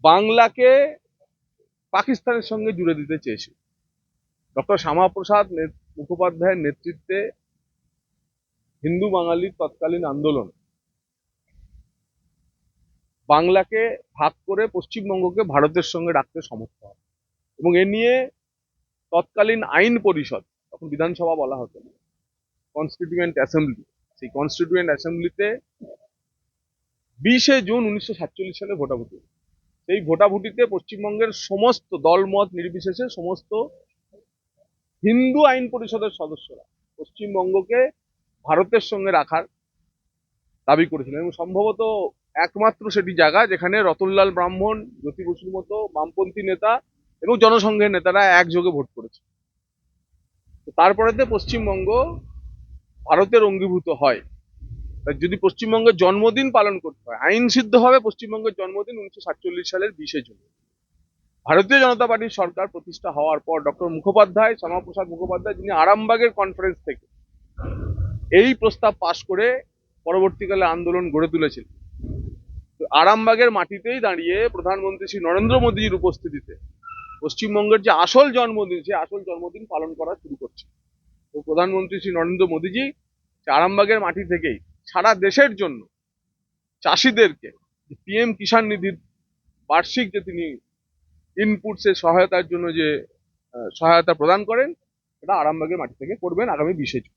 বাংলাকে পাকিস্তানের সঙ্গে জুড়ে দিতে চেয়েছিল। ডক্টর শ্যামাপ্রসাদ মুখোপাধ্যায়ের নেতৃত্বে হিন্দু বাঙালির তৎকালীন আন্দোলন বাংলাকে ভাগ করে পশ্চিমবঙ্গকে ভারতের সঙ্গে রাখতে সমর্থ হয়, এবং এ নিয়ে তৎকালীন আইন পরিষদ, তখন বিধানসভা বলা হতো না, কনস্টিটিউয়েন্ট অ্যাসেম্বলি, সেই কনস্টিটিউয়েন্ট অ্যাসেম্বলিতে 20 জুন 1947 সালে ভোটাভুটি। সেই ভোটাভুটিতে পশ্চিমবঙ্গের সমস্ত দলমত নির্বিশেষে সমস্ত হিন্দু আইন পরিষদের সদস্যরা পশ্চিমবঙ্গকে ভারতের সঙ্গে রাখার দাবি করেছিলেন, এবং সম্ভবত একমাত্র সেটি জায়গা যেখানে রতনলাল ব্রাহ্মণ, জ্যোতি বসুর মতো বামপন্থী নেতা এবং জনসংঘের নেতারা একযোগে ভোট করেছে। তারপরেতে পশ্চিমবঙ্গ ভারতের অঙ্গীভূত হয়। যদি পশ্চিমবঙ্গের জন্মদিন পালন করতে হয়, আইন সিদ্ধভাবে পশ্চিমবঙ্গের জন্মদিন 1947 সালের 20 জুন। ভারতীয় জনতা পার্টির সরকার প্রতিষ্ঠা হওয়ার পর ডক্টর মুখোপাধ্যায়, শ্যামাপ্রসাদ মুখোপাধ্যায়, যিনি আরামবাগের কনফারেন্স থেকে এই প্রস্তাব পাশ করে পরবর্তীকালে আন্দোলন গড়ে তুলেছিলেন, আরামবাগের মাটিতেই দাঁড়িয়ে প্রধানমন্ত্রী শ্রী নরেন্দ্র মোদীজির উপস্থিতিতে পশ্চিমবঙ্গের যে আসল জন্মদিন, সেই আসল জন্মদিন পালন করা শুরু করছে। তো প্রধানমন্ত্রী শ্রী নরেন্দ্র মোদীজি আরামবাগের মাটি থেকেই সারা দেশের জন্য চাষিদেরকে পিএম কিষাণ নিধির বার্ষিক যে তিনি ইনপুটসের সহায়তার জন্য যে সহায়তা প্রদান করেন, এটা আরামবাগের মাটি থেকে করবেন আগামী 20 জুন।